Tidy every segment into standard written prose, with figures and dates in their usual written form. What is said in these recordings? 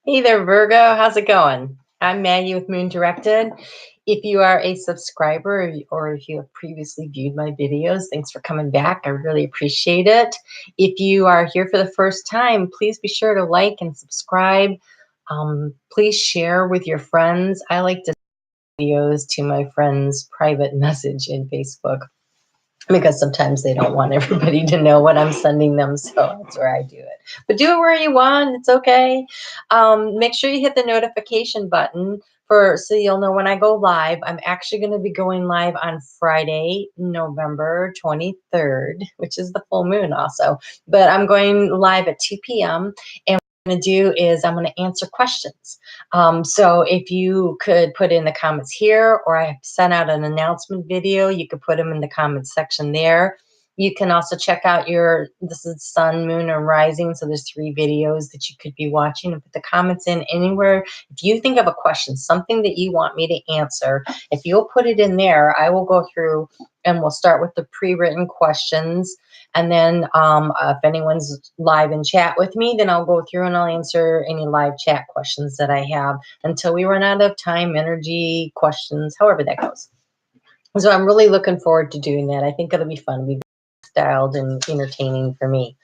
Hey there, Virgo. How's it going? I'm Maggie with Moon Directed. If you are a subscriber or if you have previously viewed my videos, thanks for coming back. I really appreciate it. If you are here for the first time, please be sure to like and subscribe. Please share with your friends. I like to send videos to my friends' private message in Facebook, because sometimes they don't want everybody to know what I'm sending them. So that's where I do it. But do it where you want. It's okay. Make sure you hit the notification button so you'll know when I go live. I'm actually going to be going live on Friday, November 23rd, which is the full moon also. But I'm going live at 2 p.m. And going to do is I'm going to answer questions. So if you could put in the comments here, or I have sent out an announcement video, you could put them in the comments section there. You can also check out this is sun, moon, and rising. So there's 3 videos that you could be watching, and put the comments in anywhere. If you think of a question, something that you want me to answer, if you'll put it in there, I will go through and we'll start with the pre-written questions. And then if anyone's live in chat with me, then I'll go through and I'll answer any live chat questions that I have until we run out of time, energy, questions, however that goes. So I'm really looking forward to doing that. I think it'll be fun. It'll be styled and entertaining for me.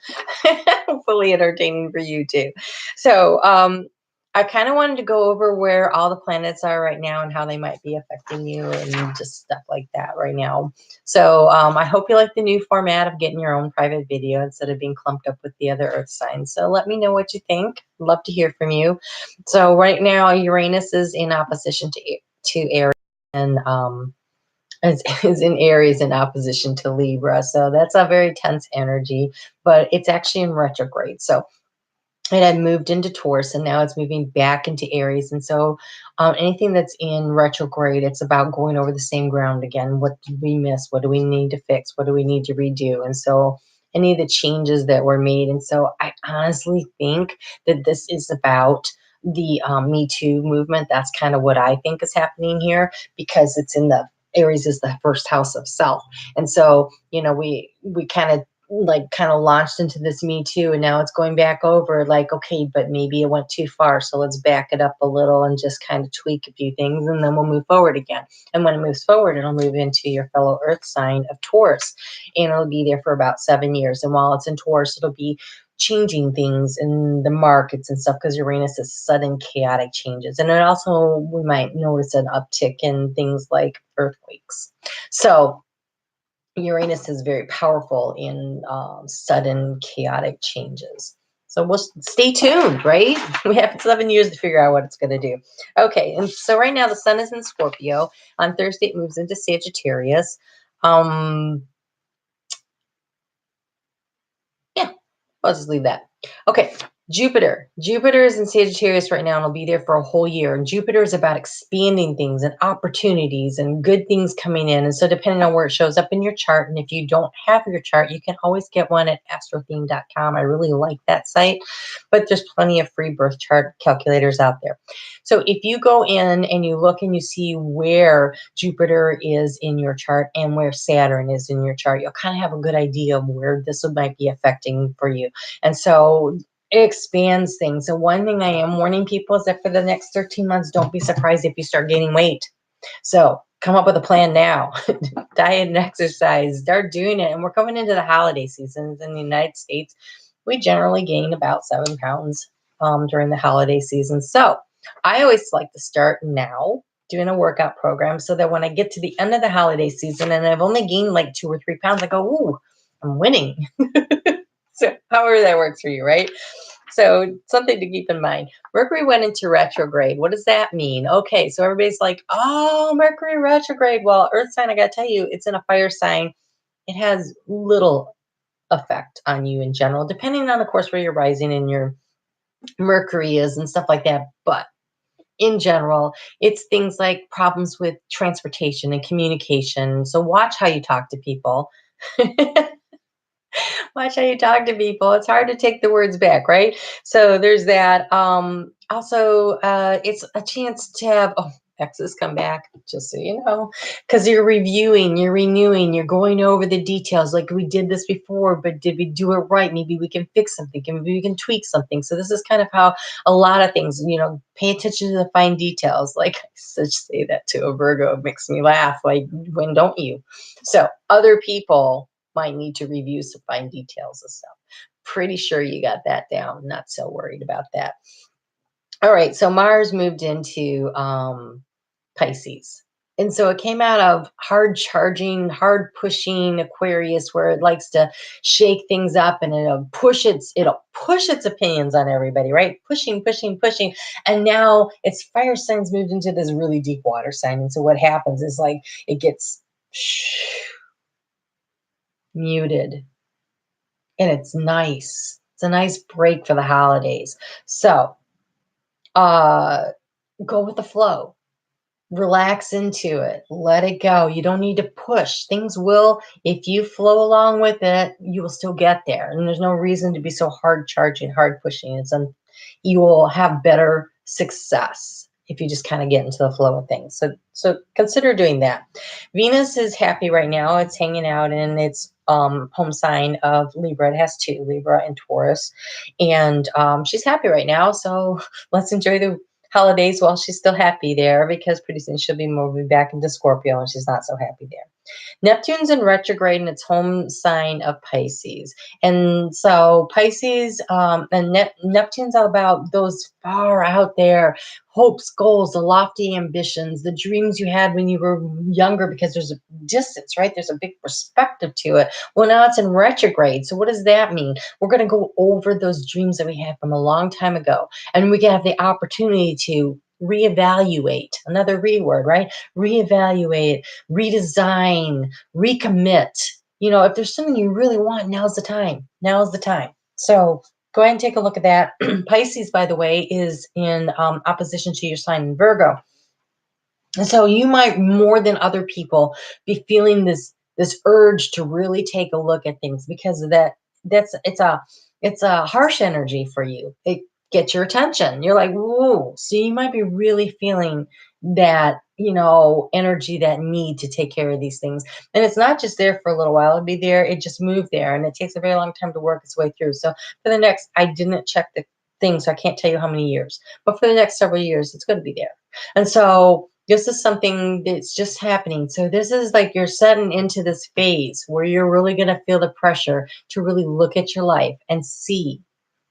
Hopefully entertaining for you too. So I kind of wanted to go over where all the planets are right now and how they might be affecting you and just stuff like that right now. So I hope you like the new format of getting your own private video instead of being clumped up with the other earth signs. So let me know what you think. I'd love to hear from you. So right now Uranus is in opposition to Aries, and is in Aries in opposition to Libra. So that's a very tense energy, but it's actually in retrograde. So it had moved into Taurus, and now it's moving back into Aries. And so anything that's in retrograde, it's about going over the same ground again. What did we miss? What do we need to fix? What do we need to redo? And so any of the changes that were made. And so I honestly think that this is about the Me Too movement. That's kind of what I think is happening here, because it's in the Aries is the first house of self. And so, we kind of launched into this Me Too, and now it's going back over like, okay, but maybe it went too far. So let's back it up a little and just kind of tweak a few things, and then we'll move forward again. And when it moves forward, it'll move into your fellow earth sign of Taurus, and it'll be there for about 7 years. And while it's in Taurus, it'll be changing things in the markets and stuff, because Uranus is sudden chaotic changes. And it also, we might notice an uptick in things like earthquakes. So Uranus is very powerful in sudden chaotic changes. So we'll stay tuned, right? We have 7 years to figure out what it's going to do. Okay, and so right now the sun is in Scorpio. On Thursday it moves into Sagittarius. Yeah, I'll just leave that. Okay, Jupiter is in Sagittarius right now, and will be there for a whole year. And Jupiter is about expanding things and opportunities and good things coming in. And so depending on where it shows up in your chart, and if you don't have your chart, you can always get one at astrotheme.com. I really like that site, but there's plenty of free birth chart calculators out there. So if you go in and you look and you see where Jupiter is in your chart and where Saturn is in your chart, you'll kind of have a good idea of where this might be affecting for you. And so it expands things. And one thing I am warning people is that for the next 13 months, don't be surprised if you start gaining weight. So come up with a plan now. Diet and exercise, start doing it. And we're coming into the holiday seasons in the United States. We generally gain about 7 pounds during the holiday season. So I always like to start now doing a workout program, so that when I get to the end of the holiday season and I've only gained like 2 or 3 pounds, I go, ooh, I'm winning. So however that works for you, right? So something to keep in mind. Mercury went into retrograde. What does that mean? Okay, so everybody's like, oh, Mercury retrograde. Well, earth sign, I got to tell you, it's in a fire sign. It has little effect on you in general, depending on, of course, where you're rising and your Mercury is and stuff like that. But in general, it's things like problems with transportation and communication. So watch how you talk to people. Watch how you talk to people. It's hard to take the words back, right? So there's that. Also, it's a chance to have, exes come back, just so you know, because you're reviewing, you're renewing, you're going over the details. Like, we did this before, but did we do it right? Maybe we can fix something. Maybe we can tweak something. So this is kind of how a lot of things, pay attention to the fine details. Like, I just say that to a Virgo, it makes me laugh. Like, when don't you? So other people might need to review some fine details and stuff. Pretty sure you got that down. Not so worried about that. All right, so Mars moved into Pisces. And so it came out of hard charging, hard pushing Aquarius, where it likes to shake things up, and it'll push its opinions on everybody, right? Pushing, pushing, pushing. And now its fire signs moved into this really deep water sign. And so what happens is, like, it gets muted. And it's nice. It's a nice break for the holidays. So go with the flow. Relax into it. Let it go. You don't need to push. Things will, if you flow along with it, you will still get there. And there's no reason to be so hard charging, hard pushing. You will have better success if you just kind of get into the flow of things. So consider doing that. Venus is happy right now. It's hanging out in its home sign of Libra. It has two, Libra and Taurus. And she's happy right now. So let's enjoy the holidays while she's still happy there, because pretty soon she'll be moving back into Scorpio and she's not so happy there. Neptune's in retrograde in its home sign of Pisces. And so Pisces and Neptune's all about those far out there hopes, goals, the lofty ambitions, the dreams you had when you were younger, because there's a distance, right? There's a big perspective to it. Well, now it's in retrograde. So what does that mean? We're going to go over those dreams that we had from a long time ago, and we can have the opportunity to reevaluate, another re word, right? Reevaluate, redesign, recommit. If there's something you really want, now's the time. Now's the time. So go ahead and take a look at that. Pisces, by the way, is in opposition to your sign in Virgo. And so you might, more than other people, be feeling this urge to really take a look at things, because of that. It's a harsh energy for you. It gets your attention. You're like, whoa. So you might be really feeling that, energy, that need to take care of these things. And it's not just there for a little while. It'll be there. It just moved there. And it takes a very long time to work its way through. So for the next, I didn't check the thing, so I can't tell you how many years. But for the next several years, it's going to be there. And so this is something that's just happening. So this is like you're setting into this phase where you're really going to feel the pressure to really look at your life and see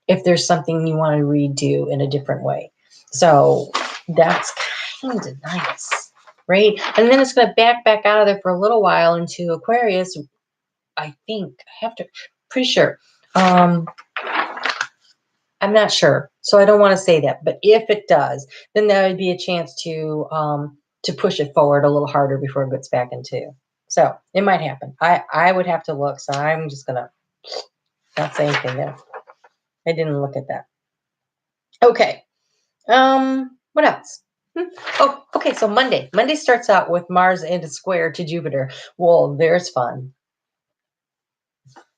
if there's something you want to redo in a different way. So that's kind of nice, right? And then it's going to back out of there for a little while into Aquarius. I think I have to, pretty sure. I'm not sure, so I don't want to say that. But if it does, then that would be a chance to push it forward a little harder before it gets back into. So it might happen. I would have to look. So I'm just gonna not say anything there. I didn't look at that. Okay. What else? Oh, okay. So Monday. Monday starts out with Mars and a square to Jupiter. Well, there's fun.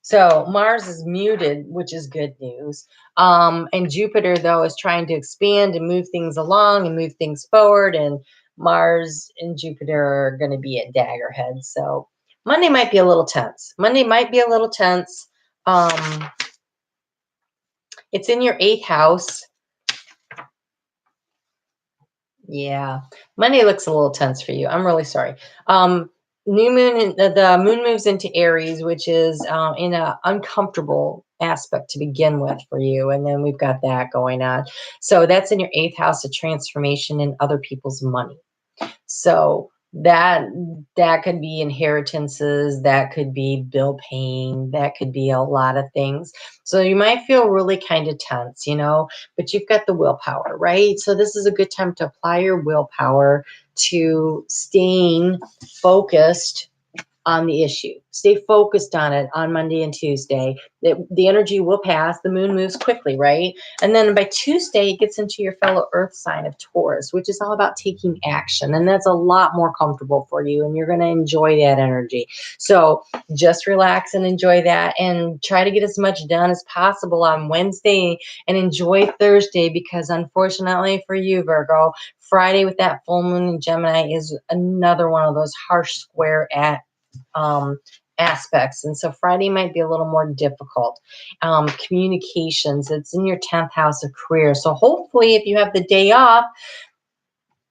So Mars is muted, which is good news. And Jupiter, though, is trying to expand and move things along and move things forward. And Mars and Jupiter are going to be at daggerheads. So Monday might be a little tense. It's in your 8th house. Yeah, Monday looks a little tense for you. I'm really sorry. New moon, the moon moves into Aries, which is in an uncomfortable aspect to begin with for you. And then we've got that going on. So that's in your 8th house of transformation and other people's money. So that could be inheritances, that could be bill paying, that could be a lot of things. So you might feel really kind of tense, but you've got the willpower, right? So this is a good time to apply your willpower to staying focused on the issue. Stay focused on it on Monday and Tuesday. The energy will pass. The moon moves quickly, right? And then by Tuesday, it gets into your fellow earth sign of Taurus, which is all about taking action. And that's a lot more comfortable for you. And you're going to enjoy that energy. So just relax and enjoy that, and try to get as much done as possible on Wednesday, and enjoy Thursday, because unfortunately for you, Virgo, Friday with that full moon in Gemini is another one of those harsh square aspects. And so Friday might be a little more difficult. Communications, it's in your 10th house of career. So hopefully if you have the day off,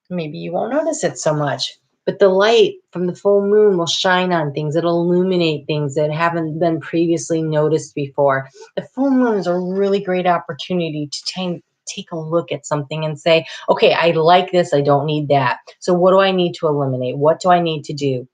maybe you won't notice it so much. But the light from the full moon will shine on things. It'll illuminate things that haven't been previously noticed before. The full moon is a really great opportunity to take a look at something and say, okay, I like this, I don't need that. So what do I need to eliminate? What do I need to do?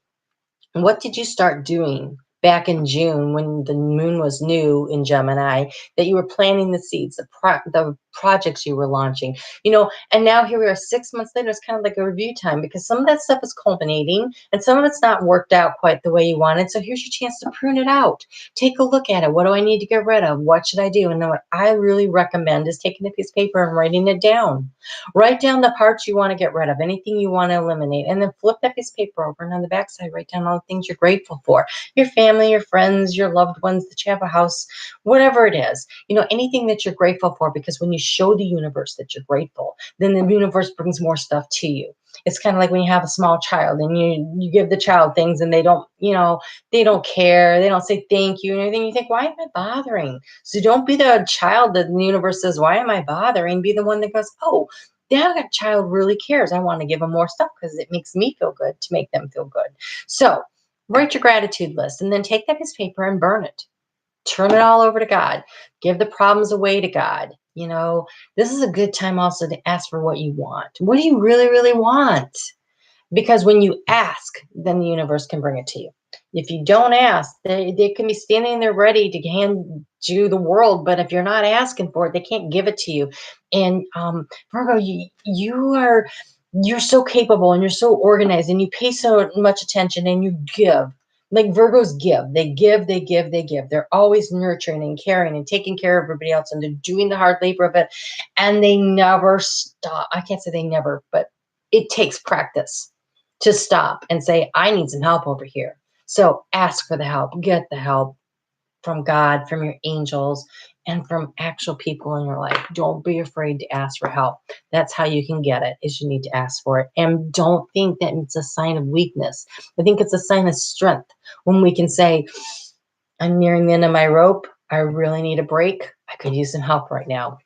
What did you start doing back in June when the moon was new in Gemini, that you were planting the seeds, the projects you were launching, and now here we are 6 months later. It's kind of like a review time, because some of that stuff is culminating and some of it's not worked out quite the way you wanted. So here's your chance to prune it out. Take a look at it. What do I need to get rid of? What should I do? And then what I really recommend is taking a piece of paper and writing it down. Write down the parts you want to get rid of, anything you want to eliminate, and then flip that piece of paper over, and on the backside, write down all the things you're grateful for. Your family, your friends, your loved ones, that you have a house, whatever it is, anything that you're grateful for, because when you show the universe that you're grateful, then the universe brings more stuff to you. It's kind of like when you have a small child and you give the child things and they don't, they don't care. They don't say thank you and everything. You think, why am I bothering? So don't be the child that the universe says, why am I bothering? Be the one that goes, oh, that child really cares. I want to give them more stuff because it makes me feel good to make them feel good. So write your gratitude list, and then take that piece of paper and burn it. Turn it all over to God. Give the problems away to God. This is a good time also to ask for what you want. What do you really, really want? Because when you ask, then the universe can bring it to you. If you don't ask, they can be standing there ready to hand you the world. But if you're not asking for it, they can't give it to you. And Virgo, you're so capable and you're so organized and you pay so much attention and you give. Like Virgos give. They give, they give, they give. They're always nurturing and caring and taking care of everybody else, and they're doing the hard labor of it. And they never stop. I can't say they never, but it takes practice to stop and say, I need some help over here. So ask for the help, get the help from God, from your angels, and from actual people in your life. Don't be afraid to ask for help. That's how you can get it, is you need to ask for it. And don't think that it's a sign of weakness. I think it's a sign of strength when we can say, I'm nearing the end of my rope. I really need a break. I could use some help right now.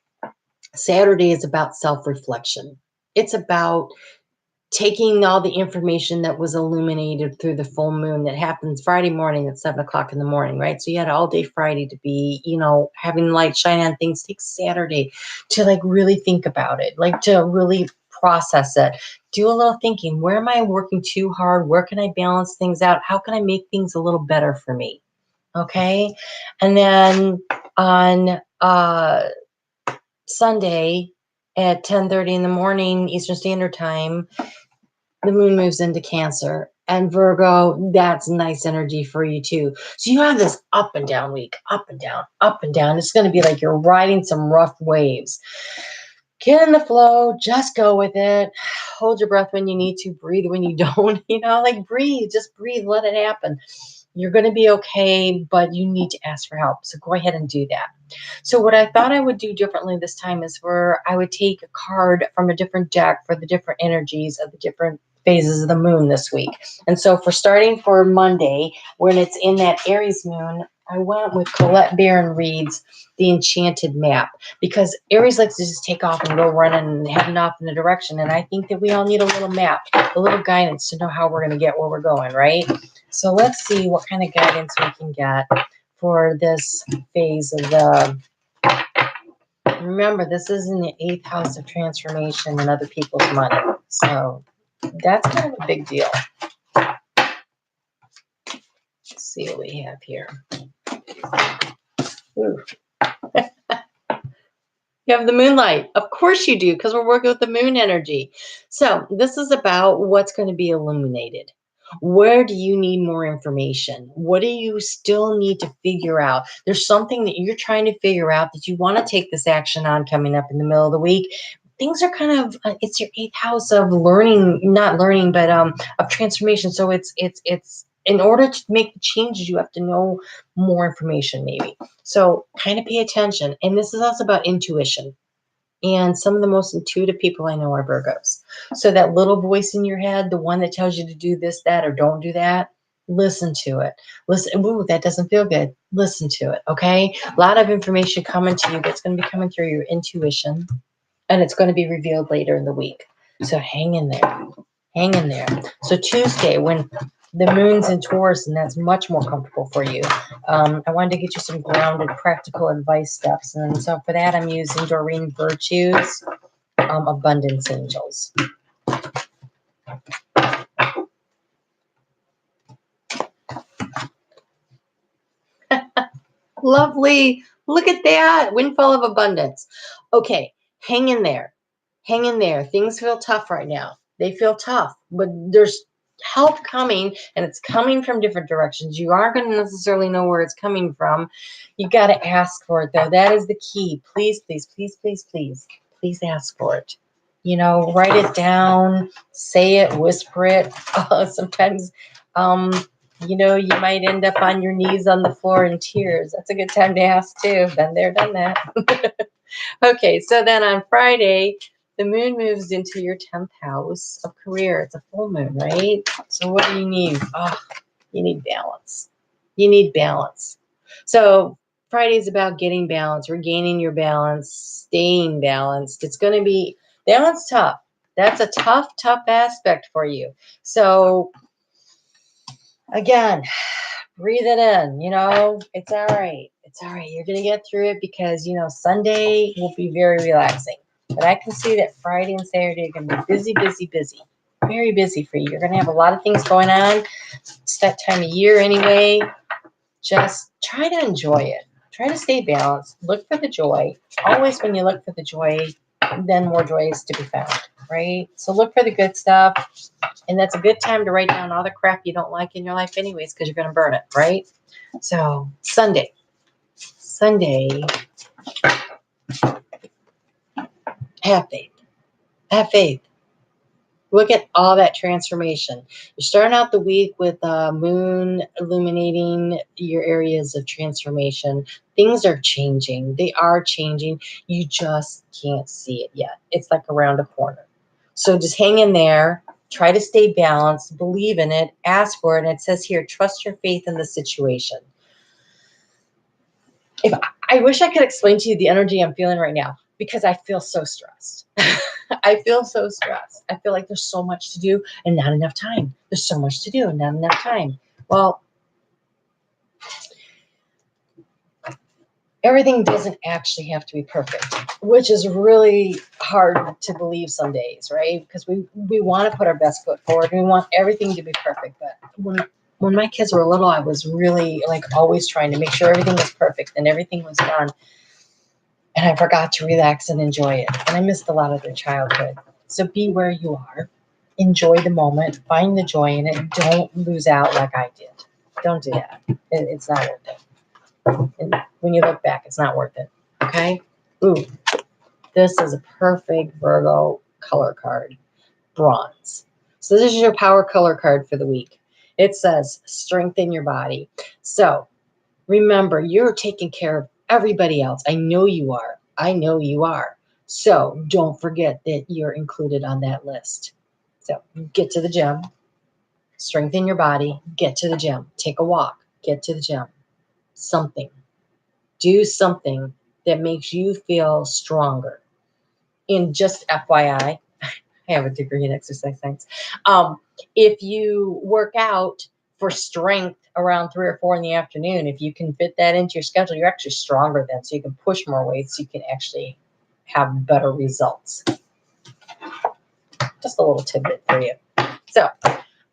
Saturday is about self-reflection. It's about taking all the information that was illuminated through the full moon that happens Friday morning at 7:00 in the morning, right? So you had all day Friday to be, having light shine on things. Take Saturday to really think about it, to really process it. Do a little thinking. Where am I working too hard? Where can I balance things out? How can I make things a little better for me? Okay. And then on Sunday at 10:30 in the morning, Eastern Standard Time, the moon moves into Cancer. And Virgo, that's nice energy for you too. So you have this up and down week, up and down, up and down. It's going to be like you're riding some rough waves. Get in the flow, just go with it. Hold your breath when you need to, breathe when you don't, breathe, just breathe, let it happen. You're going to be okay, but you need to ask for help. So go ahead and do that. So what I thought I would do differently this time is where I would take a card from a different deck for the different energies of the different phases of the moon this week. And so for Monday, when it's in that Aries moon, I went with Colette Baron Reed's The Enchanted Map, because Aries likes to just take off and go running and heading off in a direction. And I think that we all need a little map, a little guidance to know how we're going to get where we're going, right? So let's see what kind of guidance we can get for this phase of the... Remember, this is in the 8th house of transformation and other people's money. So that's kind of a big deal. Let's see what we have here. Ooh. You have the moonlight. Of course you do, because we're working with the moon energy. So this is about what's going to be illuminated. Where do you need more information? What do you still need to figure out? There's something that you're trying to figure out that you want to take this action on coming up in the middle of the week. Things are kind of, it's your eighth house of learning, not learning, but of transformation. So it's in order to make the changes, you have to know more information maybe. So kind of pay attention. And this is also about intuition. And some of the most intuitive people I know are Virgos. So that little voice in your head, the one that tells you to do this, that, or don't do that, listen to it. Listen, ooh, that doesn't feel good. Listen to it, okay? A lot of information coming to you that's going to be coming through your intuition, and it's going to be revealed later in the week. So hang in there. Hang in there. So Tuesday, when the moon's in Taurus, and that's much more comfortable for you. I wanted to get you some grounded, practical advice steps. And so for that, I'm using Doreen Virtue's Abundance Angels. Lovely. Look at that. Windfall of abundance. Okay. Hang in there. Hang in there. Things feel tough right now. They feel tough, but there's help coming, and it's coming from different directions. You aren't going to necessarily know where it's coming from. You got to ask for it, though. That is the key. Please, please, please, please, please, please ask for it. You know, write it down, say it, whisper it. Sometimes, you know, you might end up on your knees on the floor in tears. That's a good time to ask, too. Been there, done that. Okay, so then on Friday, the moon moves into your 10th house of career. It's a full moon, right? So what do you need? Oh, you need balance. You need balance. So Friday is about getting balance, regaining your balance, staying balanced. It's going to be, balance tough. That's a tough, tough aspect for you. So again, breathe it in, you know, it's all right. It's all right. You're going to get through it because, you know, Sunday will be very relaxing. But I can see that Friday and Saturday are going to be busy, busy, busy. Very busy for you. You're going to have a lot of things going on. It's that time of year anyway. Just try to enjoy it. Try to stay balanced. Look for the joy. Always when you look for the joy, then more joy is to be found, right? So look for the good stuff. And that's a good time to write down all the crap you don't like in your life anyways, because you're going to burn it, right? So Sunday, have faith. Have faith. Look at all that transformation. You're starting out the week with moon illuminating your areas of transformation. Things are changing. They are changing. You just can't see it yet. It's like around a corner. So just hang in there. Try to stay balanced. Believe in it. Ask for it. And it says here, trust your faith in the situation. If I wish I could explain to you the energy I'm feeling right now, because I feel so stressed. I feel so stressed. I feel like there's so much to do and not enough time. There's so much to do and not enough time. Well, everything doesn't actually have to be perfect, which is really hard to believe some days, right? Because we want to put our best foot forward. We want everything to be perfect. But when my kids were little, I was really like always trying to make sure everything was perfect and everything was done. And I forgot to relax and enjoy it. And I missed a lot of their childhood. So be where you are. Enjoy the moment. Find the joy in it. Don't lose out like I did. Don't do that. It's not worth it. And when you look back, it's not worth it. Okay? Ooh, this is a perfect Virgo color card. Bronze. So this is your power color card for the week. It says strengthen your body. So remember, you're taking care of everybody else. I know you are. I know you are. So don't forget that you're included on that list. So get to the gym, strengthen your body, get to the gym, take a walk, get to the gym. Something. Do something that makes you feel stronger. And just FYI, I have a degree in exercise science. If you work out for strength around 3 or 4 in the afternoon, if you can fit that into your schedule, you're actually stronger then. So you can push more weights. So you can actually have better results. Just a little tidbit for you. So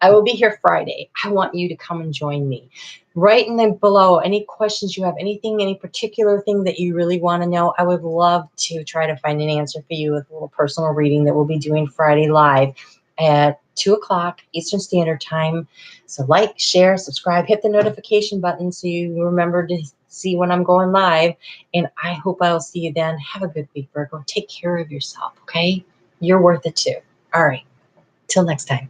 I will be here Friday. I want you to come and join me. Write in the below any questions you have, anything, any particular thing that you really want to know. I would love to try to find an answer for you with a little personal reading that we'll be doing Friday live at 2 o'clock Eastern Standard Time. So like, share, subscribe, hit the notification button so you remember to see when I'm going live. And I hope I'll see you then. Have a good week, Virgo. Take care of yourself, okay? You're worth it too. All right. Till next time.